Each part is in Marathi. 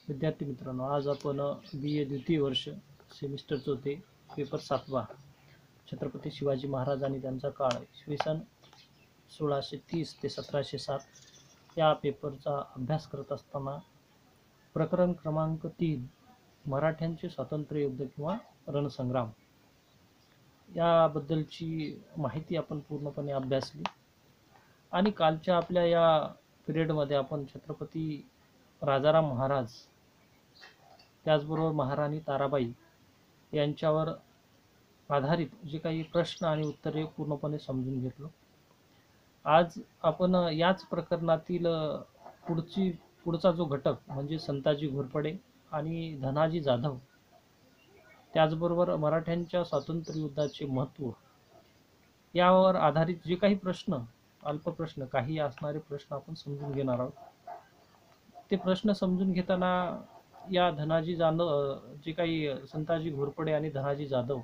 विद्यार्थी मित्रांनो, आज आपण BA द्वितीय वर्ष सेमिस्टर चौथे पेपर 7वा छत्रपती शिवाजी महाराज आणि त्यांचा काळ इसवी सन 1630 ते 1707 या पेपरचा अभ्यास करत असताना प्रकरण क्रमांक 3 मराठ्यांचे स्वातंत्र्य युद्ध किंवा रणसंग्राम याबद्दलची माहिती आपण पूर्णपणे अभ्यासली आणि कालच्या आपल्या या पिरियडमध्ये आपण छत्रपती राजाराम महाराज त्याचबरोबर महाराणी ताराबाई यांच्यावर आधारित जे काही प्रश्न आणि उत्तरे पूर्णपणे समजून घेतलो. आज आपण याच प्रकरणातील पुढचा जो घटक म्हणजे संताजी घोरपडे आणि धनाजी जाधव त्याचबरोबर मराठ्यांच्या स्वातंत्र्य युद्धाचे महत्त्व यावर आधारित जे काही प्रश्न अल्प प्रश्न काही असणारे प्रश्न आपण समजून घेणार आहोत. ते प्रश्न समजून घेताना या धनाजी जाधव जे काही संताजी घोरपडे आणि धनाजी जाधव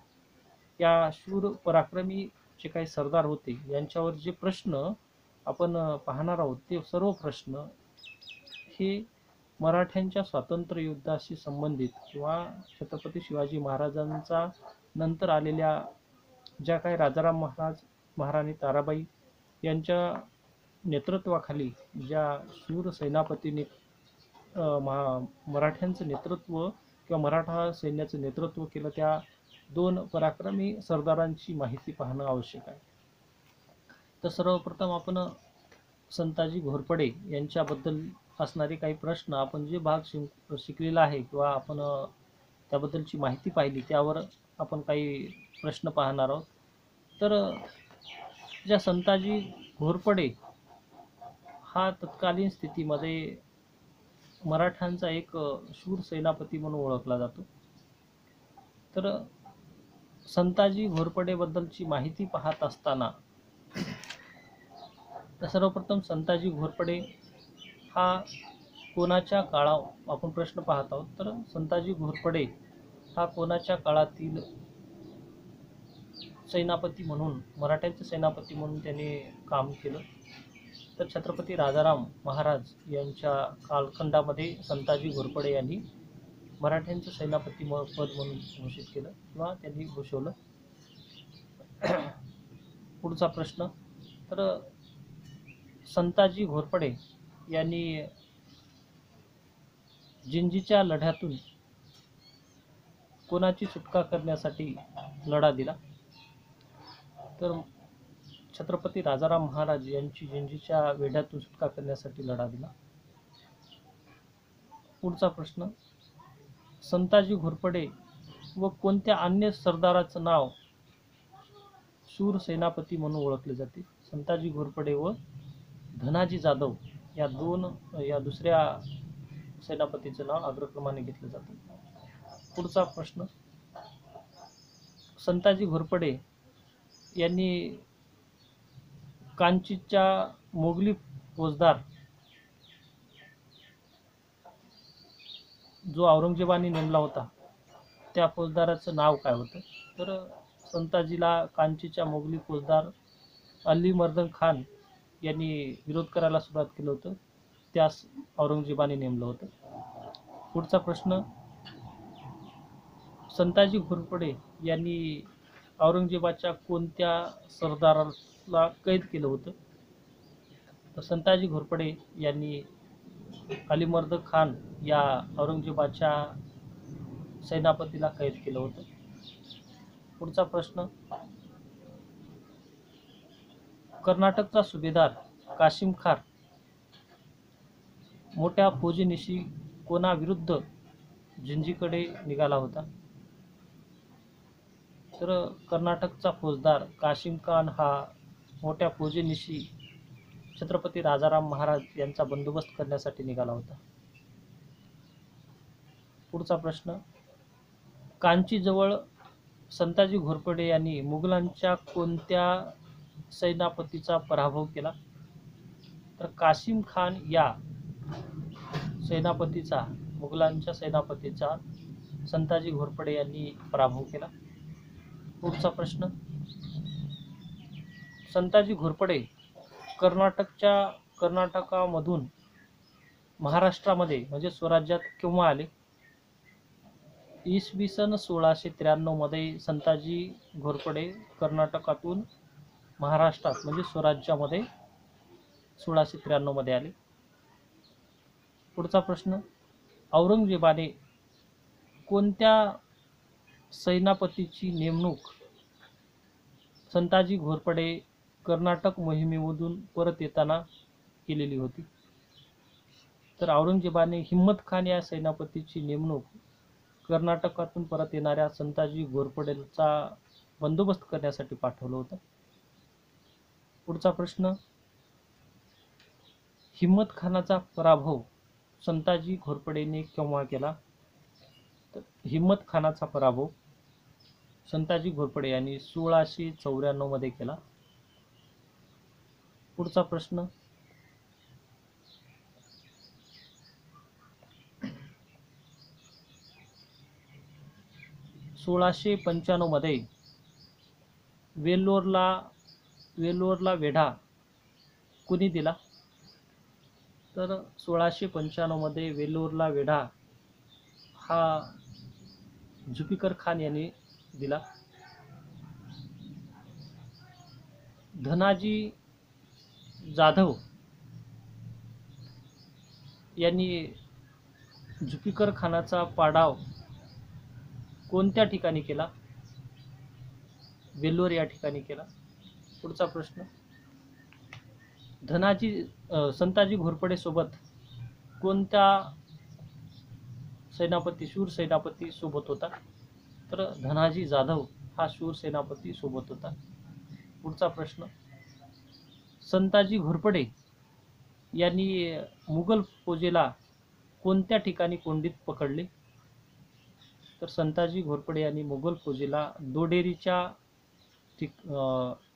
या शूर पराक्रमी जे काही सरदार होते यांच्यावर जे प्रश्न आपण पाहणार आहोत ते सर्व प्रश्न हे मराठ्यांच्या स्वातंत्र्य युद्धाशी संबंधित किंवा छत्रपती शिवाजी महाराजांचा नंतर आलेल्या ज्या काही राजाराम महाराज महाराणी ताराबाई यांच्या नेतृत्वाखाली ज्या शूर सेनापतींनी मराठ्यांचं नेतृत्व किंवा मराठा सैन्याचं नेतृत्व केलं त्या दोन पराक्रमी सरदारांची माहिती पाहणं आवश्यक आहे. तर सर्वप्रथम आपण संताजी घोरपडे यांच्याबद्दल असणारे काही प्रश्न आपण जे भाग शिकलेला आहे किंवा आपण त्याबद्दलची माहिती पाहिली त्यावर आपण काही प्रश्न पाहणार आहोत. तर ज्या संताजी घोरपडे हा तत्कालीन स्थितीमध्ये मराठ्यांचा एक शूर सेनापती म्हणून ओळखला जातो. तर संताजी घोरपडेबद्दलची माहिती पाहत असताना सर्वप्रथम संताजी घोरपडे हा कोणाच्या काळात आपण प्रश्न पाहत आहोत. तर संताजी घोरपडे हा कोणाच्या काळातील सेनापती म्हणून मराठ्यांचे सेनापती म्हणून त्यांनी काम केलं. तर छत्रपती राजाराम महाराज यांच्या कालखंडामध्ये संताजी घोरपडे यांनी मराठ्यांचं सेनापती पद म्हणून घोषित केलं किंवा त्यांनी घोषवलं. पुढचा प्रश्न, तर संताजी घोरपडे यांनी जिंजीच्या लढ्यातून कोणाची सुटका करण्यासाठी लढा दिला? तर छत्रपती राजाराम महाराज यांची जिंजीच्या वेढ्यातून सुटका करण्यासाठी लढा दिला. पुढचा प्रश्न, संताजी घोरपडे व कोणत्या अन्य सरदाराचं नाव शूर सेनापती म्हणून ओळखले जाते? संताजी घोरपडे व धनाजी जाधव या दुसऱ्या सेनापतीचं नाव अग्रक्रमाने घेतलं जातं. पुढचा प्रश्न, संताजी घोरपडे यांनी कांचीच्या मोगली फौजदार जो औरंगजेबाने नेमला होता त्या फौजदाराचं नाव काय होतं? तर संताजीला कांचीच्या मोगली फौजदार अली मर्दन खान यांनी विरोध करायला सुरुवात केलं होतं, त्यास औरंगजेबाने नेमलं होतं. पुढचा प्रश्न, संताजी घोरपडे यांनी औरंगजेबाच्या कोणत्या सरदाराला कैद केलं होतं? तर संताजी घोरपडे यांनी अलीमर्द खान या औरंगजेबाच्या सेनापतीला कैद केलं होतं. पुढचा प्रश्न, कर्नाटकचा सुभेदार काशिम खान मोठ्या फौजेनिशी कोणाविरुद्ध जिंजीकडे निघाला होता? तर कर्नाटकचा फौजदार काशिम खान हा मोठ्या फौजेनिशी छत्रपती राजाराम महाराज यांचा बंदोबस्त करण्यासाठी निघाला होता. पुढचा प्रश्न, कांचीजवळ संताजी घोरपडे यांनी मुघलांच्या कोणत्या सेनापतीचा पराभव केला? तर काशिम खान या सेनापतीचा मुघलांच्या सेनापतीचा संताजी घोरपडे यांनी पराभव केला. पुढचा प्रश्न, संताजी घोरपडे कर्नाटकामधून महाराष्ट्रामध्ये म्हणजे स्वराज्यात केव्हा आले? इसवी सन 1693 मध्ये संताजी घोरपडे कर्नाटकातून महाराष्ट्रात म्हणजे स्वराज्यामध्ये 1693 मध्ये आले. पुढचा प्रश्न, औरंगजेबाने कोणत्या सेनापतीची नेमणूक संताजी घोरपडे कर्नाटक मोहिमेमधून परत येताना केलेली होती? तर औरंगजेबाने हिम्मत खान या सेनापतीची नेमणूक कर्नाटकातून परत येणाऱ्या संताजी घोरपडेचा बंदोबस्त करण्यासाठी पाठवलं होतं. पुढचा प्रश्न, हिम्मत खानाचा पराभव संताजी घोरपडेने केव्हा केला? तर हिम्मत खानाचा पराभव संताजी घोरपडे यांनी 1694 मध्ये केला. पुढचा प्रश्न, 1695 मध्ये वेल्लोरला वेढा कुणी दिला? तर 1695 मध्ये वेल्लोरला वेढा हा जुल्फिकार खान यांनी दिला. धनाजी जाधव यांनी जुल्फिकार खानाचा पाडाव कोणत्या ठिकाणी केला? वेल्लोर या ठिकाणी केला. पुढचा प्रश्न, संताजी घोरपडे सोबत कोणत्या शूर सेनापती सोबत होता? तर धनाजी जाधव हा शूर सेनापती सोबत होता. पुढचा प्रश्न, संताजी घोरपडे यांनी मुघल फौजेला कोणत्या ठिकाणी कोंडीत पकडले? तर संताजी घोरपडे यांनी मुघल फौजेला दोडेरीच्या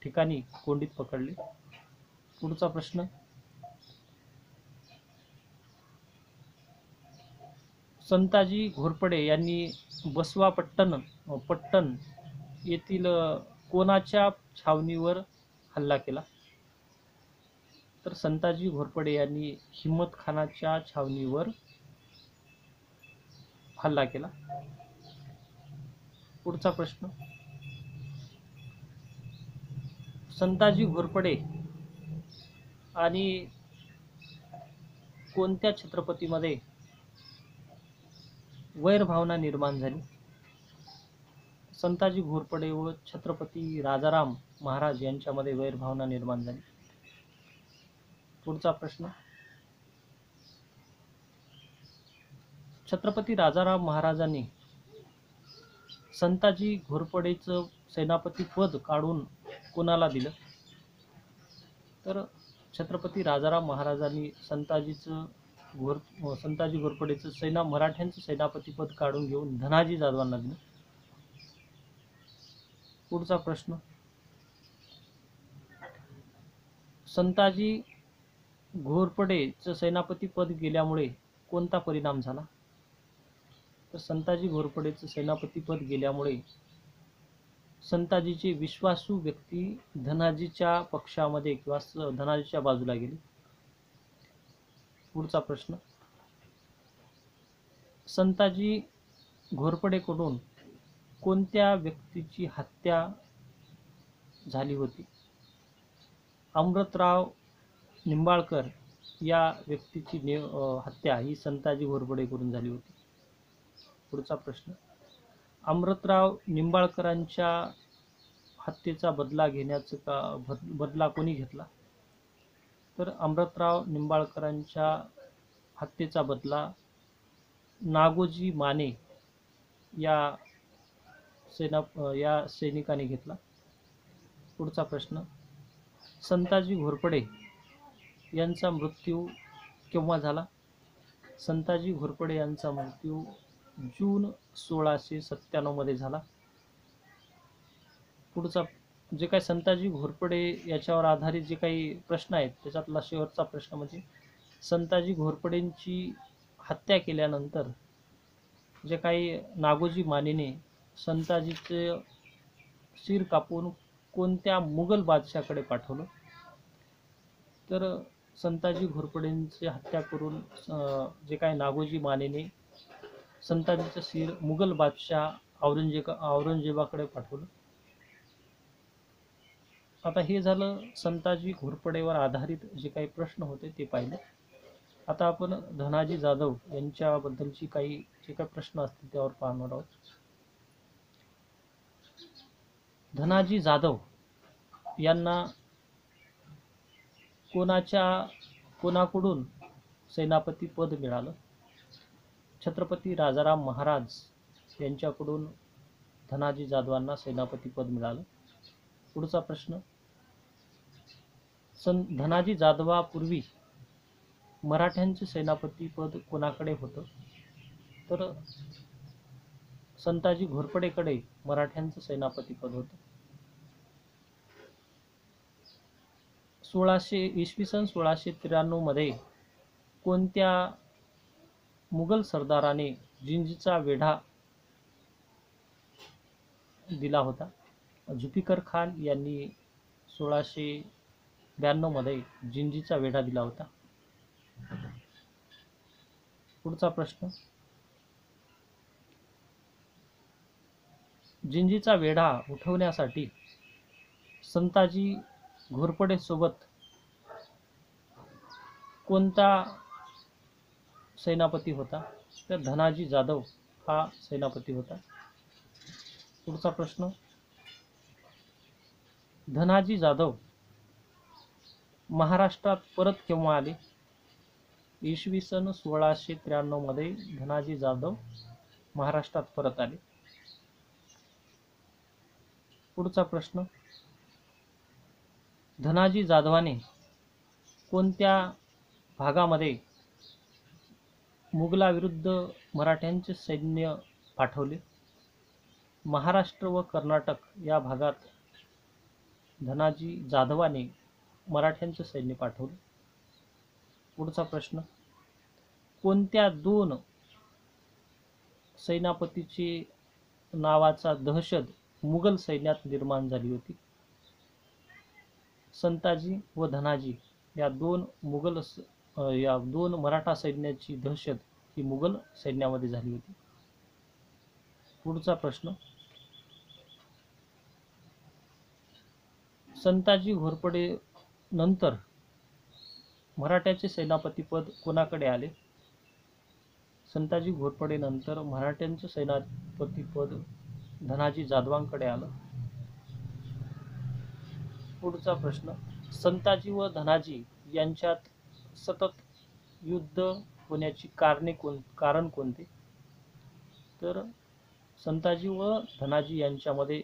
ठिकाणी कोंडीत पकडले. पुढचा प्रश्न, संताजी घोरपडे यांनी पट्टण येथील कोणाच्या छावणीवर हल्ला केला? तर संताजी घोरपडे यांनी हिम्मत खानाच्या छावणीवर हल्ला केला. पुढचा प्रश्न, संताजी घोरपडे आणि कोणत्या छत्रपतीमध्ये वैरभावना निर्माण झाली? संताजी घोरपडे व छत्रपती राजाराम महाराज यांच्यामध्ये वैरभावना निर्माण झाली. पुढचा प्रश्न, छत्रपती राजाराम महाराजांनी संताजी घोरपडेचं सेनापती पद काढून कोणाला दिलं? तर छत्रपती राजाराम महाराजांनी संताजी घोरपडेचं मराठ्यांचं सेनापती पद काढून घेऊन धनाजी जाधवांना दिलं. पुढचा प्रश्न, संताजी घोरपडेचं सेनापती पद गेल्यामुळे कोणता परिणाम झाला? तर संताजी घोरपडेचं सेनापती पद गेल्यामुळे संताजीचे विश्वासू व्यक्ती धनाजीच्या पक्षामध्ये किंवा धनाजीच्या बाजूला गेले. पुढचा प्रश्न, संताजी घोरपडेकडून कोणत्या व्यक्तीची हत्या झाली होती? अमृतराव निंबाळकर या व्यक्तीची हत्या ही संताजी घोरपडेकडून झाली होती. पुढचा प्रश्न, अमृतराव निंबाळकरांच्या हत्येचा बदला कोणी घेतला? तर अमृतराव निंबाळकरांच्या हत्येचा बदला नागोजी माने या सैनिकाने घेतला. पुढचा प्रश्न, संताजी घोरपडे यांचा मृत्यू केव्हा झाला? संताजी घोरपडे यांचा मृत्यू जून 1697 मध्ये झाला. पुढचा जे काही संताजी घोरपडे याच्यावर आधारित जे काही प्रश्न आहेत त्याच्यातला शेवटचा प्रश्न म्हणजे संताजी घोरपडेंची हत्या केल्यानंतर जे काही नागोजी मानेने संताजीचे शिर कापून कोणत्या मुघल बादशाकडे पाठवलं? तर संताजी घोरपडेंची हत्या करून जे काही नागोजी मानेने संताजीचं शिर मुघल बादशाह औरंगजेबाकडे पाठवलं. आता हे झालं संताजी घोरपडेवर आधारित जे काही प्रश्न होते ते पाहिले. आता आपण धनाजी जाधव यांच्याबद्दलची काही जे काही प्रश्न असतील त्यावर पाहणार आहोत. धनाजी जाधव यांना कोणाकडून सेनापती पद मिळालं? छत्रपती राजाराम महाराज यांच्याकडून धनाजी जाधवांना सेनापती पद मिळालं. पुढचा प्रश्न, धनाजी जाधवापूर्वी मराठ्यांचे सेनापती पद कोणाकडे होतं? तर संताजी घोरपडेकडे मराठ्यांचं सेनापती पद होतं. इसवी सन 1693 मध्ये कोणत्या मुघल सरदाराने जिंजीचा वेढा दिला होता? जुल्फिकार खान यांनी 1692 मध्ये जिंजीचा वेढा दिला होता. पुढचा प्रश्न, जिंजीचा वेढा उठवण्यासाठी संताजी घोरपडे सोबत कोणता सेनापती होता? तर धनाजी जाधव हा सेनापती होता. पुढचा प्रश्न, धनाजी जाधव महाराष्ट्रात परत केव्हा आले? इसवी सन 1693 मध्ये धनाजी जाधव महाराष्ट्रात परत आले. पुढचा प्रश्न, धनाजी जाधवाने कोणत्या भागामध्ये मुघलाविरुद्ध मराठ्यांचे सैन्य पाठवले? महाराष्ट्र व कर्नाटक या भागात धनाजी जाधवाने मराठ्यांचे सैन्य पाठवले. पुढचा प्रश्न, कोणत्या दोन सेनापतीची नावाचा दहशत मुघल सैन्यात निर्माण झाली होती? संताजी व धनाजी या दोन मराठा सैन्याची दहशत ही मुघल सैन्यामध्ये झाली होती. पुढचा प्रश्न, संताजी घोरपडे नंतर मराठ्याचे सेनापती पद कोणाकडे आले? संताजी घोरपडे नंतर मराठ्यांचे सेनापती पद धनाजी जाधवांकडे आलं. पुढचा प्रश्न, संताजी व धनाजी यांच्यात सतत युद्ध होण्याची कारण कोणते? तर संताजी व धनाजी यांच्यामध्ये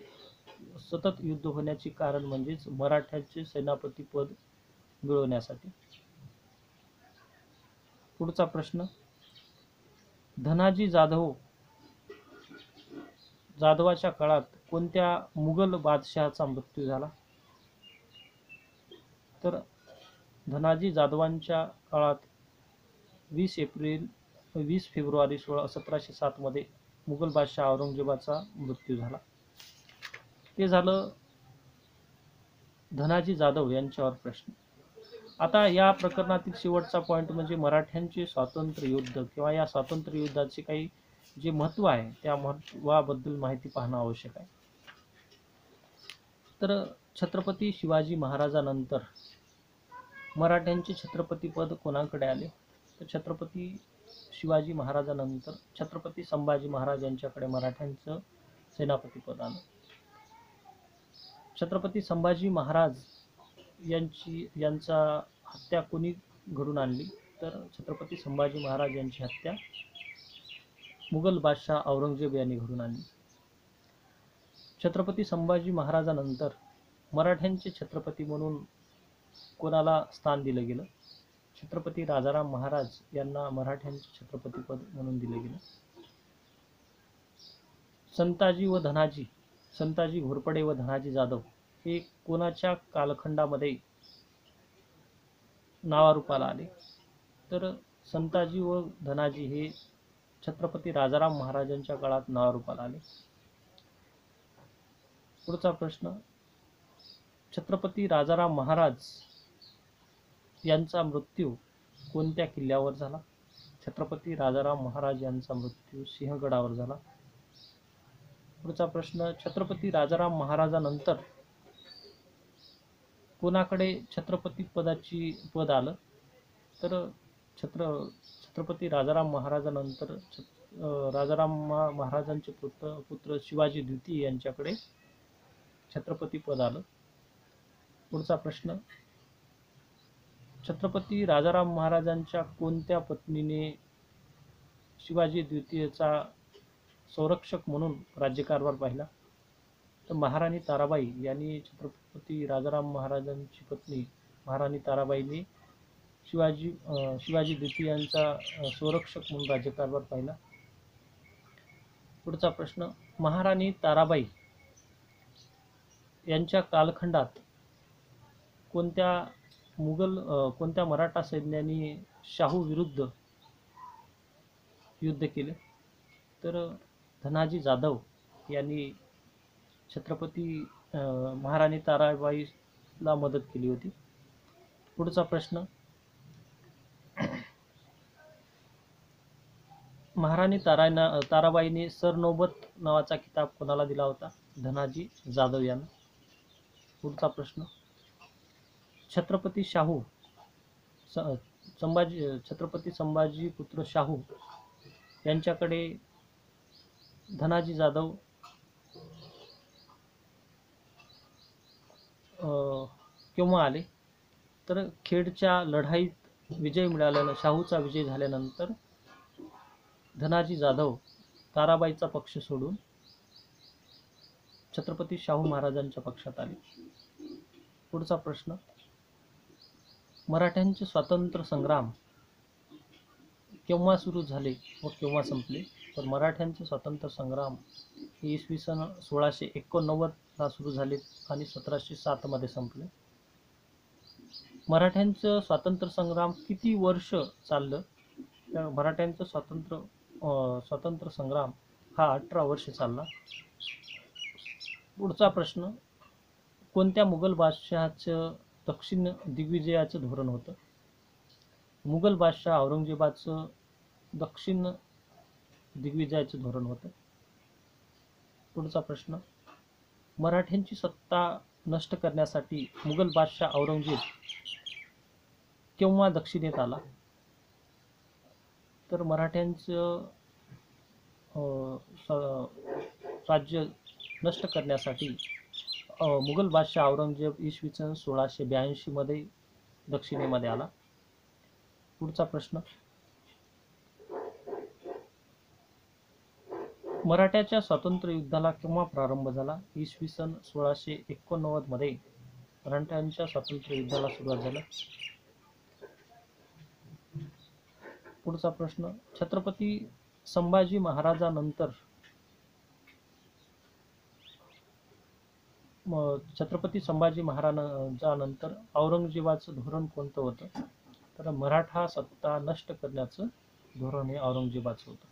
सतत युद्ध होण्याचे कारण म्हणजेच मराठ्याचे सेनापती पद मिळवण्यासाठी. पुढचा प्रश्न, धनाजी जाधवाच्या काळात कोणत्या मुघल बादशहाचा मृत्यू झाला? तर धनाजी जाधवांच्या काळात 20 फेब्रुवारी 1707 मध्ये मुघल बादशाह औरंगजेबाचा मृत्यू झाला. ते झालं धनाजी जाधव यांच्यावर प्रश्न. आता या प्रकरणातील शेवटचा पॉईंट म्हणजे मराठ्यांचे स्वातंत्र्य युद्ध किंवा या स्वातंत्र्य युद्धाचे काही जे महत्त्व आहे त्या महत्त्वाबद्दल माहिती पाहणं आवश्यक आहे. तर छत्रपती शिवाजी महाराजांनंतर मराठ्यांचे छत्रपती पद कोणाकडे आले? तर छत्रपती शिवाजी महाराजांनंतर छत्रपती संभाजी महाराज यांच्याकडे मराठ्यांचं सेनापती पद आलं. छत्रपती संभाजी महाराज यांचा हत्या कोणी घडून आणली? तर छत्रपती संभाजी महाराज यांची हत्या मुघल बादशाह औरंगजेब यांनी घडून आणली. छत्रपती संभाजी महाराजांनंतर मराठ्यांचे छत्रपती म्हणून कोणाला स्थान दिलं गेलं? छत्रपती राजाराम महाराज यांना मराठ्यांचे छत्रपती पद म्हणून दिले गेले. संताजी घोरपडे व धनाजी जाधव हे कोणाच्या कालखंडामध्ये नावारूपाला आले? तर संताजी व धनाजी हे छत्रपती राजाराम महाराजांच्या काळात नावारूपाला आले. पुढचा प्रश्न, छत्रपती राजाराम महाराज यांचा मृत्यू कोणत्या किल्ल्यावर झाला? छत्रपती राजाराम महाराज यांचा मृत्यू सिंहगडावर झाला. पुढचा प्रश्न, छत्रपती राजाराम महाराजानंतर कोणाकडे छत्रपती पद आलं? तर छत्रपती राजाराम महाराजानंतर राजाराम महाराजांचे पुत्र शिवाजी द्वितीय यांच्याकडे छत्रपती पद आलं. पुढचा प्रश्न, छत्रपती राजाराम महाराजांच्या कोणत्या पत्नीने शिवाजी द्वितीयचा संरक्षक म्हणून राज्यकारभार पाहिला? तर महाराणी ताराबाई यांनी छत्रपती राजाराम महाराजांची पत्नी महाराणी ताराबाईंनी शिवाजी द्वितीयांचा संरक्षक म्हणून राज्यकारभार पाहिला. पुढचा प्रश्न, महाराणी ताराबाई यांच्या कालखंडात कोणत्या मराठा सैन्याने शाहू विरुद्ध युद्ध केले? तर धनाजी जाधव यांनी छत्रपती महाराणी ताराबाईला मदत केली होती. पुढचा प्रश्न, महाराणी ताराबाईने सरनौबत नावाचा किताब कोणाला दिला होता? धनाजी जाधव यांना. पुढचा प्रश्न, छत्रपती संभाजी पुत्र शाहू यांच्याकडे धनाजी जाधव केव्हा आले? तर खेडच्या लढाईत विजय मिळाल्यानं, शाहूचा विजय झाल्यानंतर धनाजी जाधव ताराबाईचा पक्ष सोडून छत्रपती शाहू महाराजांच्या पक्षात आले. पुढचा प्रश्न, मराठ्यांचे स्वातंत्र्य संग्राम केव्हा सुरू झाले व केव्हा संपले? तर मराठ्यांचे स्वातंत्र्य संग्राम हे इसवी सन 1689 ला सुरू झाले आणि 1707 मध्ये संपले. मराठ्यांचं स्वातंत्र्य संग्राम किती वर्ष चाललं? तर मराठ्यांचं स्वातंत्र्य संग्राम हा 18 वर्ष चालला. पुढचा प्रश्न, कोणत्या मुघल बादशहाचं दक्षिण दिग्विजयाचं धोरण होतं? मुघल बादशाह औरंगजेबाचं दक्षिण दिग्विजयाचं धोरण होतं. पुढचा प्रश्न, मराठ्यांची सत्ता नष्ट करण्यासाठी मुघल बादशाह औरंगजेब केव्हा दक्षिणेत आला? तर मराठ्यांचं राज्य नष्ट करण्यासाठी मुघल बादशाह औरंगजेब इसवी सन 1682 मध्ये दक्षिणेमध्ये आला. पुढचा प्रश्न, मराठ्याच्या स्वातंत्र्य युद्धाला केव्हा प्रारंभ झाला? इसवी सन 1689 मध्ये मराठ्यांच्या स्वातंत्र्य युद्धाला सुरुवात झाली. पुढचा प्रश्न, छत्रपती संभाजी महाराजानंतर औरंगजेबाचं धोरण कोणतं होतं? तर मराठा सत्ता नष्ट करण्याचं धोरण हे औरंगजेबाचं होतं.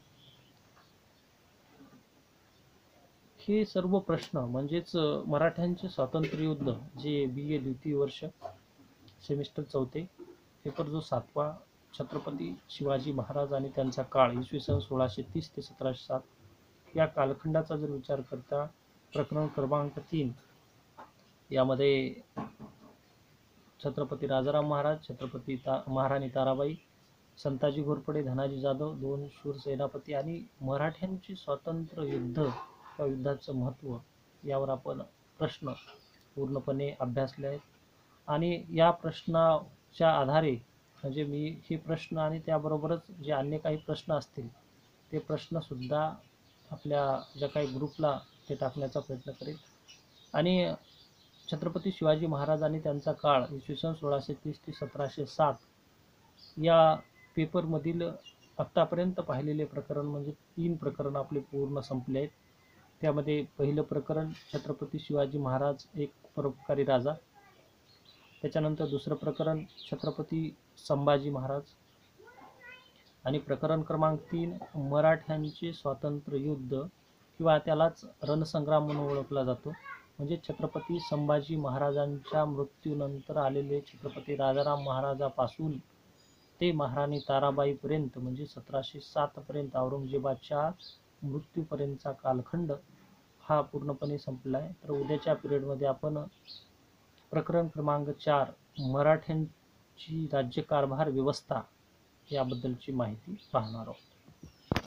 हे सर्व प्रश्न म्हणजेच मराठ्यांचे स्वातंत्र्य युद्ध जे BA द्वितीय वर्ष सेमिस्टर 4 पेपर जो 7वा, छत्रपती शिवाजी महाराज आणि त्यांचा काळ इसवी सन 1630 ते 1707 या कालखंडाचा जर विचार करता प्रकरण क्रमांक 3 यामध्ये छत्रपती राजाराम महाराज, छत्रपती महाराणी ताराबाई, संताजी घोरपडे, धनाजी जाधव, 2 शूर सेनापती आणि मराठ्यांचे स्वातंत्र्य युद्ध या युद्धाचं महत्त्व यावर आपण प्रश्न पूर्णपणे अभ्यासले आहेत. आणि या प्रश्नाच्या आधारे म्हणजे मी हे प्रश्न आणि त्याबरोबरच जे अन्य काही प्रश्न असतील ते प्रश्नसुद्धा आपल्या ज्या काही ग्रुपला ते टाकण्याचा प्रयत्न करेल. आणि छत्रपती शिवाजी महाराज आणि त्यांचा काळ इसवी सन 1630 ते 1707 या पेपरमधील आत्तापर्यंत पाहिलेले प्रकरण म्हणजे 3 प्रकरण आपले पूर्ण संपले आहेत. त्यामध्ये पहिलं प्रकरण छत्रपती शिवाजी महाराज एक परोपकारी राजा, त्याच्यानंतर दुसरं प्रकरण छत्रपती संभाजी महाराज आणि प्रकरण क्रमांक 3 मराठ्यांचे स्वातंत्र्य युद्ध किंवा त्यालाच रणसंग्राम म्हणून ओळखला जातो म्हणजे छत्रपती संभाजी महाराजांच्या मृत्यूनंतर आलेले छत्रपती राजाराम महाराजापासून ते महाराणी ताराबाईपर्यंत म्हणजे 1707 पर्यंत औरंगजेबाच्या मृत्यूपर्यंतचा कालखंड हा पूर्णपणे संपला आहे. तर उद्याच्या पिरियडमध्ये आपण प्रकरण क्रमांक 4 मराठ्यांची राज्यकारभार व्यवस्था याबद्दलची माहिती पाहणार आहोत.